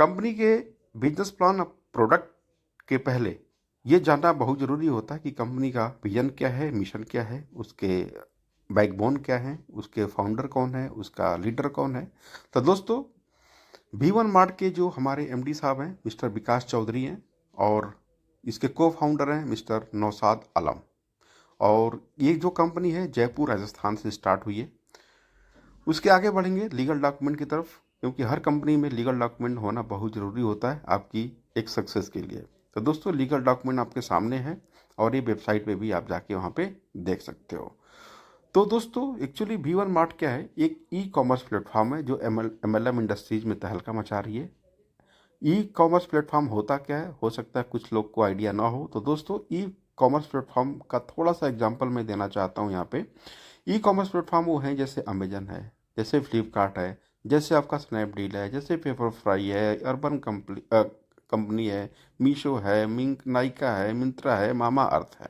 Company के business plan product के पहले ये जानना बहुत ज़रूरी होता है कि कंपनी का विजन क्या है, मिशन क्या है, उसके बैकबोन क्या है, उसके फाउंडर कौन है, उसका लीडर कौन है। तो दोस्तों, V1 मार्ट के जो हमारे एमडी साहब हैं मिस्टर विकास चौधरी हैं, और इसके को फाउंडर हैं मिस्टर नौशाद आलम। और ये जो कंपनी है जयपुर राजस्थान से स्टार्ट हुई है। उसके आगे बढ़ेंगे लीगल डॉक्यूमेंट की तरफ, क्योंकि हर कंपनी में लीगल डॉक्यूमेंट होना बहुत ज़रूरी होता है आपकी एक सक्सेस के लिए। तो दोस्तों, लीगल डॉक्यूमेंट आपके सामने है और ये वेबसाइट पे भी आप जाके वहाँ पे देख सकते हो। तो दोस्तों, एक्चुअली V1 मार्ट क्या है? एक ई कॉमर्स प्लेटफॉर्म है जो MLM इंडस्ट्रीज में तहलका मचा रही है। ई कॉमर्स प्लेटफॉर्म होता क्या है, हो सकता है कुछ लोग को आइडिया ना हो। तो दोस्तों, ई कॉमर्स प्लेटफॉर्म का थोड़ा सा एग्जांपल मैं देना चाहता हूँ यहाँ पे। ई कॉमर्स प्लेटफॉर्म वो हैं जैसे अमेजन है, जैसे फ्लिपकार्ट है, जैसे आपका स्नैपडील है, जैसे पेपरफ्राई है, अर्बन कंपनी है, मीशो है, मिंक नाइका है, मिंत्रा है, मामा अर्थ है।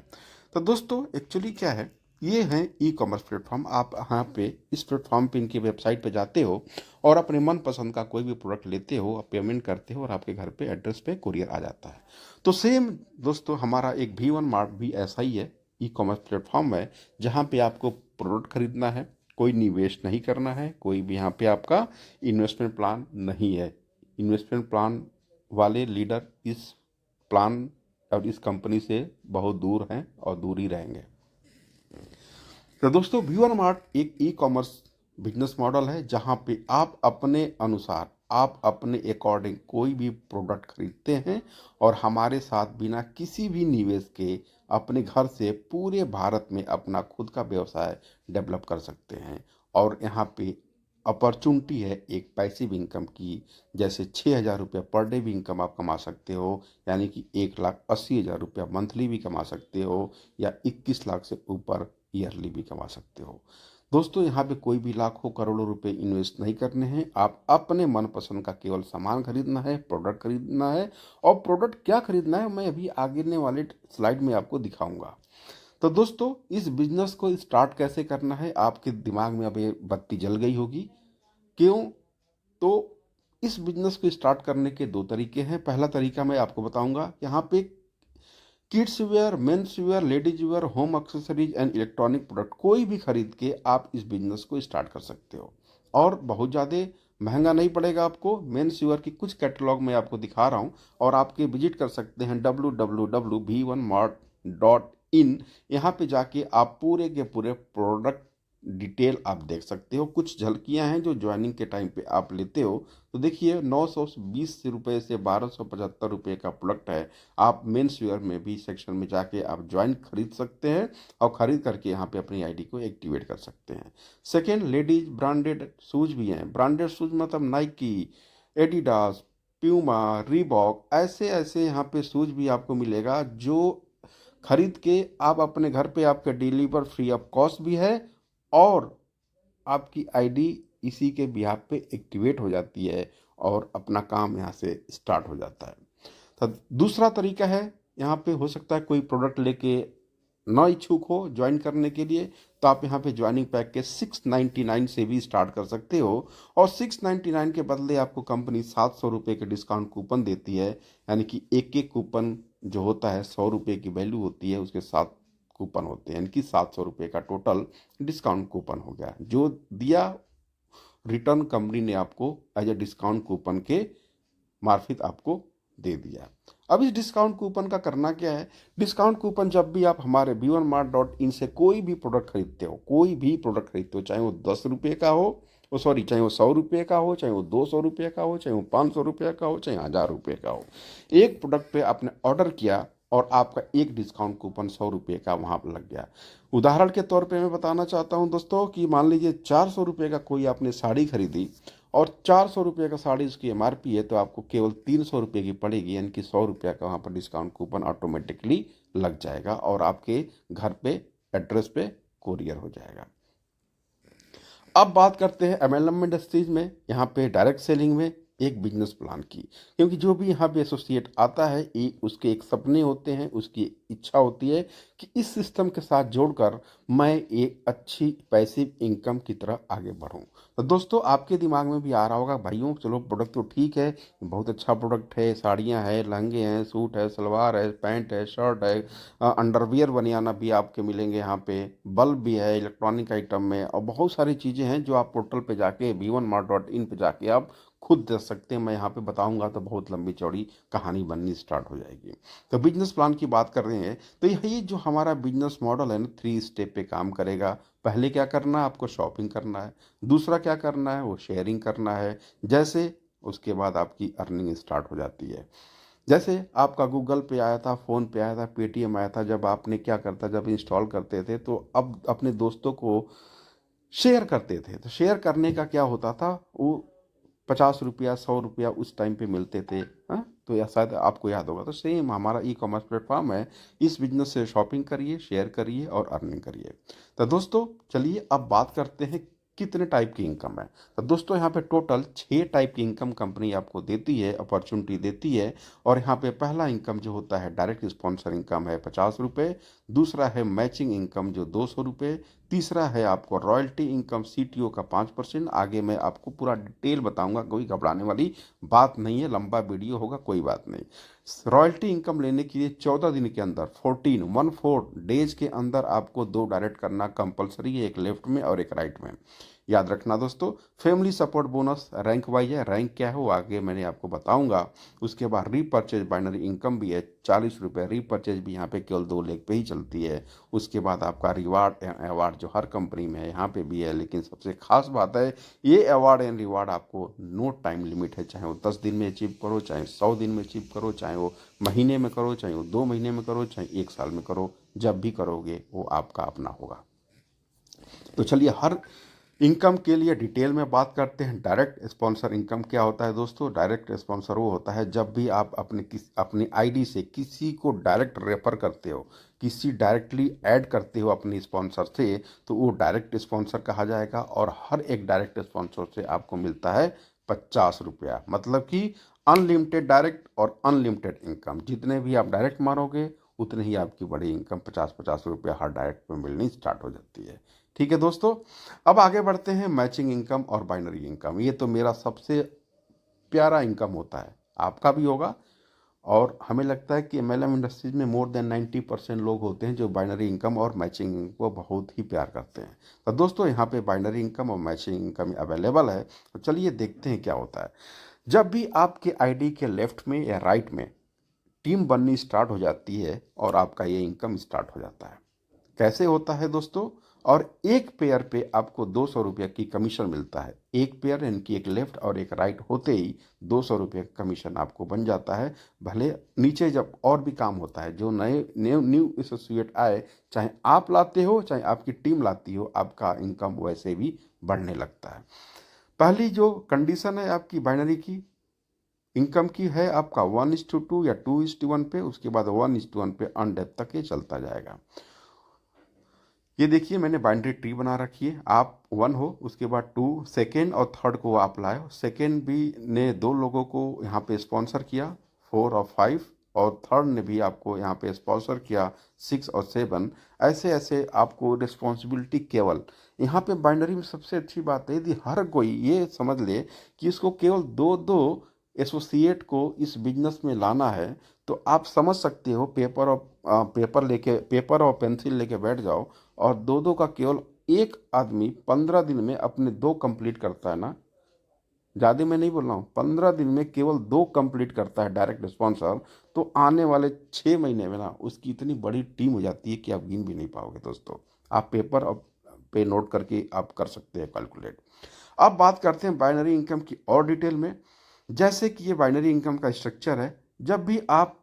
तो दोस्तों, एक्चुअली क्या है, ये हैं ई कॉमर्स प्लेटफॉर्म। आप यहाँ पे इस प्लेटफॉर्म पे इनकी वेबसाइट पे जाते हो और अपने मन पसंद का कोई भी प्रोडक्ट लेते हो, आप पेमेंट करते हो और आपके घर पे एड्रेस पे कुरियर आ जाता है। तो सेम दोस्तों, हमारा एक V1 मार्ट भी ऐसा ही है, ई कॉमर्स प्लेटफॉर्म है जहाँ पे आपको प्रोडक्ट खरीदना है, कोई निवेश नहीं करना है, कोई भी यहाँ पे आपका इन्वेस्टमेंट प्लान नहीं है। इन्वेस्टमेंट प्लान वाले लीडर इस प्लान और इस कंपनी से बहुत दूर हैं और दूर ही रहेंगे। तो दोस्तों, V1 मार्ट एक ई कॉमर्स बिजनेस मॉडल है जहां पे आप अपने अनुसार, आप अपने अकॉर्डिंग कोई भी प्रोडक्ट खरीदते हैं और हमारे साथ बिना किसी भी निवेश के अपने घर से पूरे भारत में अपना खुद का व्यवसाय डेवलप कर सकते हैं। और यहाँ पे अपॉर्चुनिटी है एक पैसिव इनकम की, जैसे 6,000 रुपया पर डे भी इनकम आप कमा सकते हो, यानी कि 1,80,000 रुपया मंथली भी कमा सकते हो, या 21 लाख से ऊपर ईयरली भी कमा सकते हो। दोस्तों, यहाँ पे कोई भी लाखों करोड़ों रुपए इन्वेस्ट नहीं करने हैं, आप अपने मनपसंद का केवल सामान खरीदना है, प्रोडक्ट खरीदना है। और प्रोडक्ट क्या खरीदना है मैं अभी आगे वाले स्लाइड में आपको दिखाऊंगा। तो दोस्तों, इस बिजनेस को स्टार्ट कैसे करना है, आपके दिमाग में अब ये बत्ती जल गई होगी। क्यों? तो इस बिजनेस को स्टार्ट करने के दो तरीके हैं। पहला तरीका मैं आपको बताऊंगा, यहाँ पे kids where, men's wear, ladies wear, home accessories and electronic product कोई भी खरीद के आप इस बिजनेस को स्टार्ट कर सकते हो, और बहुत ज़्यादा महंगा नहीं पड़ेगा आपको। मेंस वेयर की कुछ कैटलॉग मैं आपको दिखा रहा हूँ, और आपके विजिट कर सकते हैं www.v1mart.in। यहाँ पे जाके आप पूरे के पूरे प्रोडक्ट डिटेल आप देख सकते हो। कुछ झलकियां हैं जो ज्वाइनिंग के टाइम पे आप लेते हो। तो देखिए, 920 रुपये से 1275 रुपये का प्रोडक्ट है। आप मेंस वेयर में भी सेक्शन में जाके आप ज्वाइन खरीद सकते हैं और ख़रीद करके यहाँ पे अपनी आईडी को एक्टिवेट कर सकते हैं। सेकेंड, लेडीज ब्रांडेड शूज़ भी हैं। ब्रांडेड शूज़ मतलब नाइकी, एडिडास, प्यूमा, रीबॉक, ऐसे ऐसे यहाँ पे शूज़ भी आपको मिलेगा जो खरीद के आप अपने घर पे आपके डिलीवर फ्री ऑफ कॉस्ट भी है, और आपकी आईडी इसी के बिहाफ पे एक्टिवेट हो जाती है और अपना काम यहाँ से स्टार्ट हो जाता है। तो दूसरा तरीका है, यहाँ पे हो सकता है कोई प्रोडक्ट लेके ना इच्छुक हो ज्वाइन करने के लिए, तो आप यहाँ पे ज्वाइनिंग पैक के 699 से भी स्टार्ट कर सकते हो। और 699 के बदले आपको कंपनी 700 रुपये के डिस्काउंट कूपन देती है, यानी कि एक एक कूपन जो होता है 100 रुपये की वैल्यू होती है, उसके 7 कूपन होते हैं, यानी कि 700 रुपये का टोटल डिस्काउंट कूपन हो गया। जो दिया रिटर्न कंपनी ने आपको एज ए डिस्काउंट कूपन के मार्फित आपको दे दिया। अब इस डिस्काउंट कूपन का करना क्या है? डिस्काउंट कूपन जब भी आप हमारे v1mart.in से कोई भी प्रोडक्ट खरीदते हो, कोई भी प्रोडक्ट खरीदते हो, चाहे वो 10 रुपये का हो, चाहे वो 100 रुपये का हो, चाहे वो 200 रुपये का हो, चाहे वो 500 रुपये का हो, चाहे 1000 रुपये का हो, एक प्रोडक्ट पे आपने ऑर्डर किया और आपका एक डिस्काउंट कूपन 100 रुपये का वहाँ पर लग गया। उदाहरण के तौर पे मैं बताना चाहता हूँ दोस्तों कि मान लीजिए 400 रुपये का कोई आपने साड़ी खरीदी और 400 रुपये का साड़ी उसकी एमआरपी है, तो आपको केवल 300 रुपये की पड़ेगी, यानी कि 100 रुपये का वहाँ पर डिस्काउंट कूपन ऑटोमेटिकली लग जाएगा और आपके घर पे एड्रेस पे कोरियर हो जाएगा। अब बात करते हैं MLM इंडस्ट्रीज में। यहाँ पे डायरेक्ट सेलिंग में एक बिजनेस प्लान की। क्योंकि जो भी यहाँ पे एसोसिएट आता है, उसके एक सपने होते हैं, उसकी इच्छा होती है कि इस सिस्टम के साथ जोड़कर मैं एक अच्छी पैसिव इनकम की तरह आगे बढ़ूं। तो दोस्तों, आपके दिमाग में भी आ रहा होगा, भाइयों चलो प्रोडक्ट तो ठीक है, बहुत अच्छा प्रोडक्ट है, साड़ियाँ हैं, लहंगे हैं, सूट है, सलवार है, पैंट है, शर्ट है, अंडरवियर बनियाना भी आपके मिलेंगे यहाँ पे, बल्ब भी है इलेक्ट्रॉनिक आइटम में, और बहुत सारी चीज़ें हैं जो आप पोर्टल पे जाके v1mart.in पे जाके आप खुद देख सकते हैं। मैं यहाँ पे बताऊंगा तो बहुत लंबी चौड़ी कहानी बननी स्टार्ट हो जाएगी। तो बिजनेस प्लान की बात कर रहे हैं, तो यही जो हमारा बिजनेस मॉडल है ना, 3 स्टेप पे काम करेगा। पहले क्या करना है, आपको शॉपिंग करना है। दूसरा क्या करना है, वो शेयरिंग करना है। जैसे उसके बाद आपकी अर्निंग स्टार्ट हो जाती है। जैसे आपका गूगल पे आया था, फ़ोन पे आया था, पेटीएम आया था, जब आपने क्या करता, जब इंस्टॉल करते थे तो अब अपने दोस्तों को शेयर करते थे। तो शेयर करने का क्या होता था, वो 50 रुपया 100 रुपया उस टाइम पे मिलते थे। हाँ, तो या शायद आपको याद होगा। तो सेम हमारा ई कॉमर्स प्लेटफॉर्म है, इस बिजनेस से शॉपिंग करिए, शेयर करिए और अर्निंग करिए। तो दोस्तों, चलिए अब बात करते हैं कितने टाइप की इनकम है। तो दोस्तों, यहाँ पे टोटल 6 टाइप की इनकम कंपनी आपको देती है, अपॉर्चुनिटी देती है। और यहाँ पे पहला इनकम जो होता है, डायरेक्ट स्पॉन्सर इनकम है 50 रुपये। दूसरा है मैचिंग इनकम जो 200 रुपये। तीसरा है आपको रॉयल्टी इनकम सीटीओ का 5%। आगे मैं आपको पूरा डिटेल बताऊंगा, कोई घबराने वाली बात नहीं है, लंबा वीडियो होगा, कोई बात नहीं। रॉयल्टी इनकम लेने के लिए 14 दिन के अंदर 14 डेज के अंदर आपको 2 डायरेक्ट करना कंपलसरी है, एक लेफ्ट में और एक राइट में। याद रखना दोस्तों। Family support bonus rank wise है, रैंक क्या है वो आगे मैंने आपको बताऊंगा। उसके बाद रीपर्चेज बाइनरी इनकम भी है 40 रुपये। रीपर्चेज भी यहाँ पे केवल 2 लेग पे ही चलती है। उसके बाद आपका रिवार्ड अवार्ड जो हर कंपनी में है, यहाँ पे भी है। लेकिन सबसे खास बात है, ये अवार्ड एंड रिवार्ड आपको नो टाइम लिमिट है। चाहे वो 10 दिन में अचीव करो, चाहे 100 दिन में अचीव करो, चाहे वो महीने में करो, चाहे वो 2 महीने में करो, चाहे 1 साल में करो, जब भी करोगे वो आपका अपना होगा। तो चलिए, हर इनकम के लिए डिटेल में बात करते हैं। डायरेक्ट स्पॉन्सर इनकम क्या होता है दोस्तों? डायरेक्ट स्पॉन्सर वो होता है जब भी आप अपनी आईडी से किसी को डायरेक्ट रेफर करते हो, किसी डायरेक्टली ऐड करते हो अपनी स्पॉन्सर से, तो वो डायरेक्ट स्पॉन्सर कहा जाएगा। और हर एक डायरेक्ट स्पॉन्सर से आपको मिलता है 50 रुपया। मतलब कि अनलिमिटेड डायरेक्ट और अनलिमिटेड इनकम, जितने भी आप डायरेक्ट मारोगे उतने ही आपकी बड़ी इनकम 50-50 रुपया हर डायरेक्ट में मिलनी स्टार्ट हो जाती है। ठीक है दोस्तों, अब आगे बढ़ते हैं। मैचिंग इनकम और बाइनरी इनकम, ये तो मेरा सबसे प्यारा इनकम होता है, आपका भी होगा। और हमें लगता है कि एमएलएम इंडस्ट्रीज में मोर देन 90% लोग होते हैं जो बाइनरी इनकम और मैचिंग इनकम को बहुत ही प्यार करते हैं। तो दोस्तों, यहाँ पे बाइनरी इनकम और मैचिंग इनकम अवेलेबल है। तो चलिए देखते हैं क्या होता है। जब भी आपके आईडी के लेफ्ट में या राइट में टीम बननी स्टार्ट हो जाती है और आपका ये इनकम स्टार्ट हो जाता है। कैसे होता है दोस्तों? और एक पेयर पे आपको 200 रुपये की कमीशन मिलता है। एक पेयर यानी कि एक लेफ्ट और एक राइट होते ही 200 रुपये का कमीशन आपको बन जाता है। भले नीचे जब और भी काम होता है, जो नए न्यू एसोसिएट आए, चाहे आप लाते हो चाहे आपकी टीम लाती हो, आपका इनकम वैसे भी बढ़ने लगता है। पहली जो कंडीशन है आपकी बाइनरी की इनकम की है, आपका 1:2 या 2:1 पे, उसके बाद 1:1 पे अनडेप्थ तक ये चलता जाएगा। ये देखिए, मैंने बाइनरी ट्री बना रखी है। आप 1 हो, उसके बाद 2, सेकेंड और थर्ड को आप लाए हो। सेकेंड भी ने 2 लोगों को यहाँ पे स्पॉन्सर किया, 4 और 5, और थर्ड ने भी आपको यहाँ पे स्पॉन्सर किया, 6 और 7। ऐसे ऐसे आपको रिस्पॉन्सिबिलिटी केवल यहाँ पे बाइनरी में सबसे अच्छी बात है, यदि हर कोई ये समझ ले कि इसको केवल 2-2 एसोसिएट को इस बिजनेस में लाना है, तो आप समझ सकते हो, पेपर और पेंसिल लेके बैठ जाओ, और 2-2 का केवल एक आदमी 15 दिन में अपने 2 कंप्लीट करता है ना, ज़्यादा मैं नहीं बोल रहा हूँ, 15 दिन में केवल 2 कंप्लीट करता है डायरेक्ट स्पॉन्सर, तो आने वाले 6 महीने में ना उसकी इतनी बड़ी टीम हो जाती है कि आप गिन भी नहीं पाओगे दोस्तों। आप पेपर पे नोट करके आप कर सकते हैं कैलकुलेट। अब बात करते हैं बाइनरी इनकम की और डिटेल में। जैसे कि ये बाइनरी इनकम का स्ट्रक्चर है, जब भी आप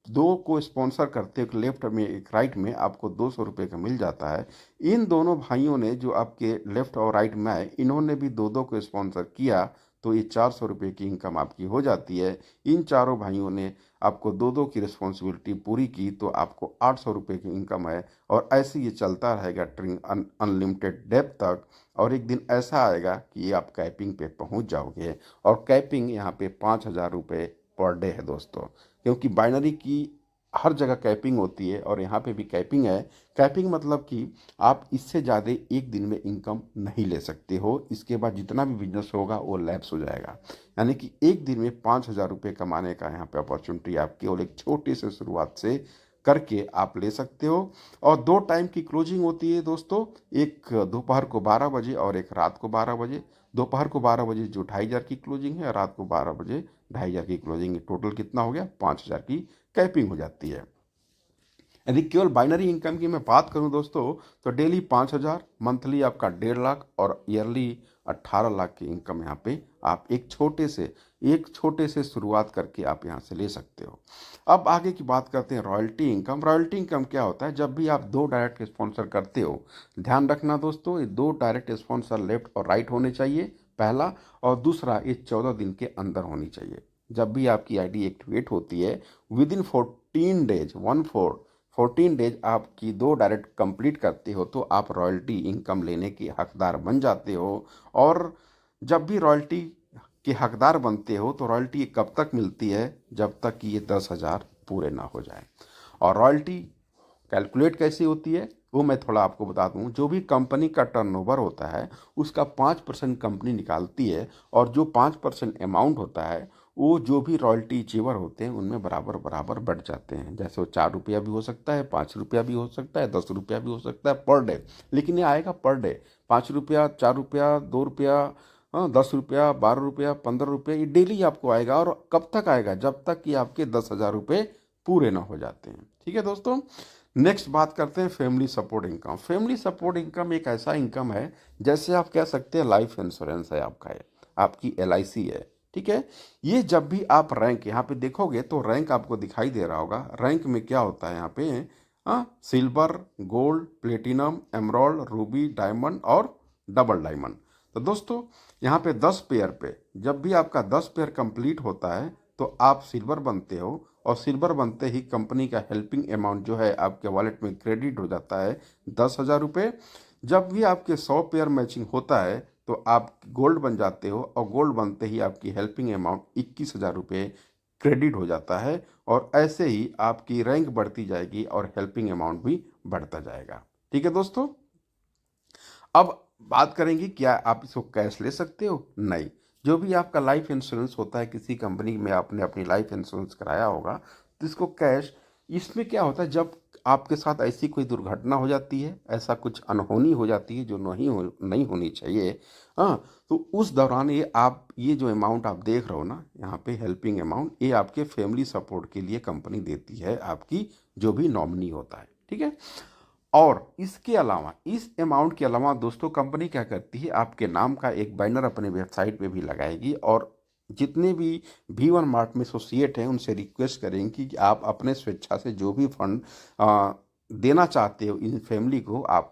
2 को स्पॉन्सर करते हो, एक लेफ्ट में एक राइट में, आपको 200 रुपये का मिल जाता है। इन दोनों भाइयों ने जो आपके लेफ्ट और राइट में आए, इन्होंने भी 2-2 को स्पॉन्सर किया, तो ये 400 रुपये की इनकम आपकी हो जाती है। इन चारों भाइयों ने आपको दो दो की रिस्पॉन्सिबिलिटी पूरी की तो आपको 800 रुपये की इनकम है। और ऐसे ये चलता रहेगा ट्रिंग अनलिमिटेड डेप्थ तक। और एक दिन ऐसा आएगा कि आप कैपिंग पे पहुंच जाओगे। और कैपिंग यहाँ पे 5,000 रुपये पर डे है दोस्तों, क्योंकि बाइनरी की हर जगह कैपिंग होती है और यहाँ पे भी कैपिंग है। कैपिंग मतलब कि आप इससे ज़्यादा एक दिन में इनकम नहीं ले सकते हो। इसके बाद जितना भी बिजनेस होगा वो लैप्स हो जाएगा। यानी कि एक दिन में 5,000 रुपये कमाने का यहाँ पे अपॉर्चुनिटी आप केवल एक छोटी से शुरुआत से करके आप ले सकते हो। और 2 टाइम की क्लोजिंग होती है दोस्तों, एक दोपहर को 12 बजे और एक रात को 12 बजे। दोपहर को 12 बजे जो 2,500 की क्लोजिंग है, रात को 12 बजे 2,500 की क्लोजिंग है। टोटल कितना हो गया? 5,000 की कैपिंग हो जाती है। यदि केवल बाइनरी इनकम की मैं बात करूं दोस्तों, तो डेली 5,000, मंथली आपका 1.5 लाख और ईयरली 18 लाख की इनकम यहाँ पे आप एक छोटे से शुरुआत करके आप यहाँ से ले सकते हो। अब आगे की बात करते हैं रॉयल्टी इनकम। रॉयल्टी इनकम क्या होता है? जब भी आप 2 डायरेक्ट स्पॉन्सर करते हो, ध्यान रखना दोस्तों, ये 2 डायरेक्ट स्पॉन्सर लेफ्ट और राइट होने चाहिए, पहला। और दूसरा, ये 14 दिन के अंदर होनी चाहिए। जब भी आपकी आईडी एक्टिवेट होती है, विद इन 14 डेज 14 डेज आपकी 2 डायरेक्ट कंप्लीट करते हो तो आप रॉयल्टी इनकम लेने के हकदार बन जाते हो। और जब भी रॉयल्टी के हकदार बनते हो तो रॉयल्टी कब तक मिलती है? जब तक कि ये 10,000 पूरे ना हो जाए। और रॉयल्टी कैलकुलेट कैसी होती है वो मैं थोड़ा आपको बता दूं। जो भी कंपनी का टर्नओवर होता है उसका 5% कंपनी निकालती है। और जो 5% अमाउंट होता है वो जो भी रॉयल्टी चेवर होते हैं उनमें बराबर बराबर बढ़ जाते हैं। जैसे वो 4 रुपया भी हो सकता है, 5 रुपया भी हो सकता है, 10 रुपया भी हो सकता है पर डे। लेकिन ये आएगा पर डे। 5 रुपया, 4 रुपया, 2 रुपया, हाँ, 10 रुपया, 12 रुपया, 15 रुपया, ये डेली आपको आएगा। और कब तक आएगा? जब तक कि आपके 10,000 रुपये पूरे ना हो जाते हैं। ठीक है दोस्तों। नेक्स्ट बात करते हैं family support income. Family support income एक ऐसा इनकम है, जैसे आप कह सकते हैं लाइफ इंश्योरेंस है आपका, है आपकी LIC है। ठीक है। ये जब भी आप रैंक यहाँ पे देखोगे तो रैंक आपको दिखाई दे रहा होगा। रैंक में क्या होता है यहाँ पे? Silver, gold, platinum, emerald, Ruby, diamond और डबल डायमंड। तो दोस्तों यहाँ पे 10 पेयर पे जब भी आपका 10 पेयर कंप्लीट होता है तो आप सिल्वर बनते हो। और सिल्वर बनते ही कंपनी का हेल्पिंग अमाउंट जो है आपके वॉलेट में क्रेडिट हो जाता है 10,000 रुपये। जब भी आपके 100 पेयर मैचिंग होता है तो आप गोल्ड बन जाते हो। और गोल्ड बनते ही आपकी हेल्पिंग अमाउंट 21,000 रुपये क्रेडिट हो जाता है। और ऐसे ही आपकी रैंक बढ़ती जाएगी और हेल्पिंग अमाउंट भी बढ़ता जाएगा। ठीक है दोस्तों। अब बात करेंगे क्या आप इसको कैश ले सकते हो? नहीं। जो भी आपका लाइफ इंश्योरेंस होता है, किसी कंपनी में आपने अपनी लाइफ इंश्योरेंस कराया होगा तो इसको कैश, इसमें क्या होता है जब आपके साथ ऐसी कोई दुर्घटना हो जाती है, ऐसा कुछ अनहोनी हो जाती है जो नहीं होनी चाहिए, हाँ, तो उस दौरान ये जो अमाउंट आप देख रहे हो ना यहाँ पे हेल्पिंग अमाउंट, ये आपके फैमिली सपोर्ट के लिए कंपनी देती है, आपकी जो भी नॉमिनी होता है। ठीक है। और इसके अलावा, इस अमाउंट के अलावा दोस्तों कंपनी क्या करती है, आपके नाम का एक बैनर अपने वेबसाइट पे भी लगाएगी। और जितने भी V1 मार्ट में एसोसिएट हैं उनसे रिक्वेस्ट करेंगे कि आप अपने स्वेच्छा से जो भी फंड देना चाहते हो इन फैमिली को, आप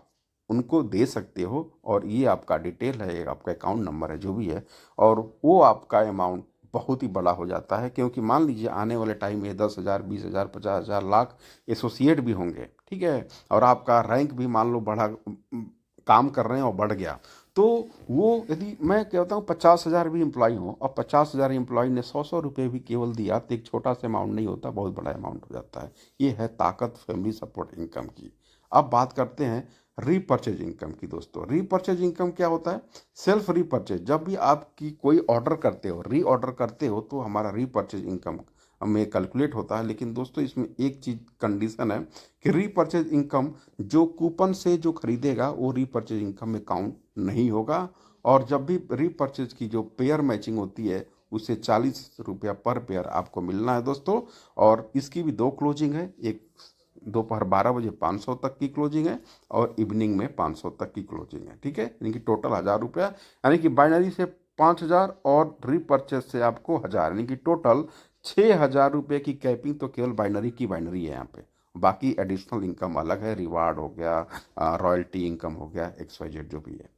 उनको दे सकते हो। और ये आपका डिटेल है, आपका अकाउंट नंबर है जो भी है, और वो आपका अमाउंट बहुत ही बड़ा हो जाता है। क्योंकि मान लीजिए आने वाले टाइम में 10,000, 20,000, 50,000, लाख एसोसिएट भी होंगे। ठीक है। और आपका रैंक भी मान लो बढ़ा, काम कर रहे हैं और बढ़ गया, तो वो यदि मैं कहता हूँ 50,000 भी एम्प्लॉय हो और 50,000 एम्प्लॉय ने 100-100 रुपये भी केवल दिया तो एक छोटा सा अमाउंट नहीं होता, बहुत बड़ा अमाउंट हो जाता है। ये है ताकत फैमिली सपोर्ट इनकम की। अब बात करते हैं रीपर्चेज इनकम की दोस्तों। रीपर्चेज इनकम क्या होता है? Self repurchase. जब भी आपकी कोई ऑर्डर करते हो, री ऑर्डर करते हो, तो हमारा रीपर्चेज इनकम में कैलकुलेट होता है। लेकिन दोस्तों इसमें एक चीज कंडीशन है कि रीपर्चेज इनकम जो कूपन से जो खरीदेगा वो रीपर्चेज इनकम में काउंट नहीं होगा। और जब भी रीपर्चेज की जो पेयर मैचिंग होती है उससे 40 रुपया पर पेयर आपको मिलना है दोस्तों। और इसकी भी 2 क्लोजिंग है, एक दोपहर 12 बजे 500 तक की क्लोजिंग है और इवनिंग में 500 तक की क्लोजिंग है। ठीक है। यानी कि टोटल 1,000 रुपया, यानी कि बाइनरी से 5,000 और रीपर्चेज से आपको 1,000, यानी कि टोटल 6,000 रुपये की कैपिंग तो केवल बाइनरी की बाइनरी है यहाँ पे। बाकी एडिशनल इनकम अलग है, रिवार्ड हो गया, रॉयल्टी इनकम हो गया, XYZ जो भी है।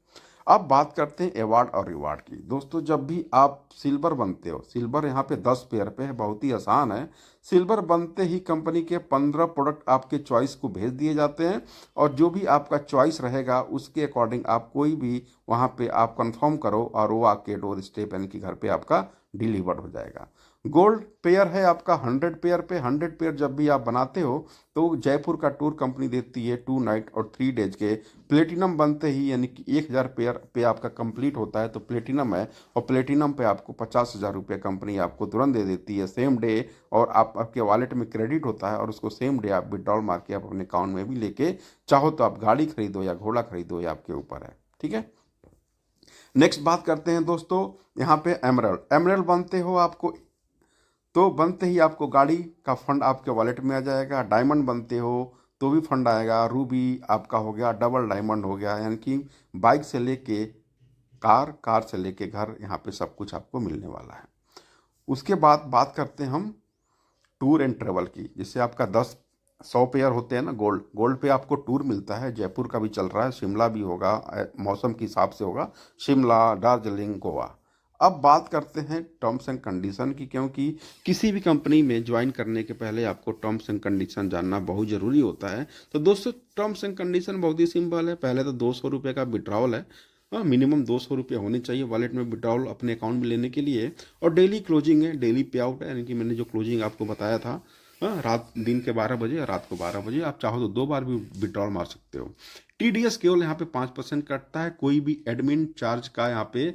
अब बात करते हैं अवार्ड और रिवार्ड की। दोस्तों जब भी आप सिल्वर बनते हो, सिल्वर यहाँ पे 10 पेयर पे है, बहुत ही आसान है। सिल्वर बनते ही कंपनी के 15 प्रोडक्ट आपके चॉइस को भेज दिए जाते हैं, और जो भी आपका चॉइस रहेगा उसके अकॉर्डिंग आप कोई भी वहाँ पे आप कंफर्म करो और वो आपके डोर स्टेप यानी कि घर पे आपका डिलीवर्ड हो जाएगा। गोल्ड पेयर है आपका 100 पेयर पे। 100 पेयर जब भी आप बनाते हो तो जयपुर का टूर कंपनी देती है 2 नाइट और 3 डेज के। प्लेटिनम बनते ही यानी कि 1000 पेयर पे आपका कंप्लीट होता है तो प्लेटिनम है, और प्लेटिनम पे आपको 50,000 रुपये कंपनी आपको तुरंत दे देती है सेम डे, और आपके वॉलेट में क्रेडिट होता है, और उसको सेम डे आप विड्रॉल मार के आप अपने अकाउंट में भी लेके चाहो तो आप गाड़ी खरीदो या घोड़ा खरीदो, ये आपके ऊपर है। ठीक है, नेक्स्ट बात करते हैं दोस्तों यहाँ पे एमरल्ड। एमरल्ड बनते हो आपको तो बनते ही आपको गाड़ी का फंड आपके वॉलेट में आ जाएगा। डायमंड बनते हो तो भी फंड आएगा। रूबी आपका हो गया, डबल डायमंड हो गया, यानी कि बाइक से लेके कार, कार से लेके घर, यहाँ पे सब कुछ आपको मिलने वाला है। उसके बाद बात करते हैं हम टूर एंड ट्रेवल की। जिससे आपका 100 पेयर होते हैं ना गोल्ड, गोल्ड पे आपको टूर मिलता है। जयपुर का भी चल रहा है, शिमला भी होगा, मौसम के हिसाब से होगा, शिमला, दार्जिलिंग, गोवा। अब बात करते हैं टर्म्स एंड कंडीशन की, क्योंकि किसी भी कंपनी में ज्वाइन करने के पहले आपको टर्म्स एंड कंडीशन जानना बहुत ज़रूरी होता है। तो दोस्तों टर्म्स एंड कंडीशन बहुत ही सिंपल है। पहले तो 200 रुपये का विड्रॉल है, हाँ मिनिमम 200 रुपये होने चाहिए वॉलेट में विड्रॉल अपने अकाउंट में लेने के लिए। और डेली क्लोजिंग है, डेली पे आउट है, यानी कि मैंने जो क्लोजिंग आपको बताया था, हाँ रात दिन के 12 बजे और रात को 12 बजे, आप चाहो तो 2 बार भी विड्रॉल मार सकते हो। TDS केवल यहाँ पे 5% कटता है। कोई भी एडमिन चार्ज का यहाँ पे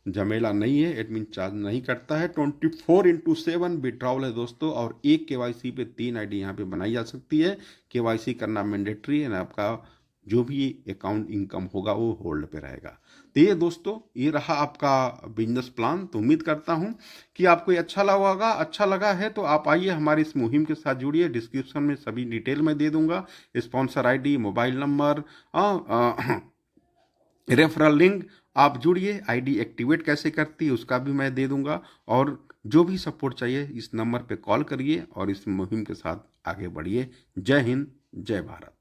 झमेला नहीं है, एडमिन चार्ज नहीं कटता है। 24/7 विड्रॉल है दोस्तों, और एक KYC पे 3 ID यहाँ पे बनाई जा सकती है। KYC करना मैंडेटरी है ना, आपका जो भी अकाउंट इनकम होगा वो होल्ड पे रहेगा। तो ये दोस्तों ये रहा आपका बिजनेस प्लान। तो उम्मीद करता हूँ कि आपको ये अच्छा लगा होगा। अच्छा लगा है तो आप आइए हमारी इस मुहिम के साथ जुड़िए। डिस्क्रिप्शन में सभी डिटेल मैं दे दूंगा, sponsor ID, mobile number, referral link. आप जुड़िए। ID एक्टिवेट कैसे करती है उसका भी मैं दे दूंगा, और जो भी सपोर्ट चाहिए इस नंबर पे कॉल करिए और इस मुहिम के साथ आगे बढ़िए। जय हिंद, जय भारत।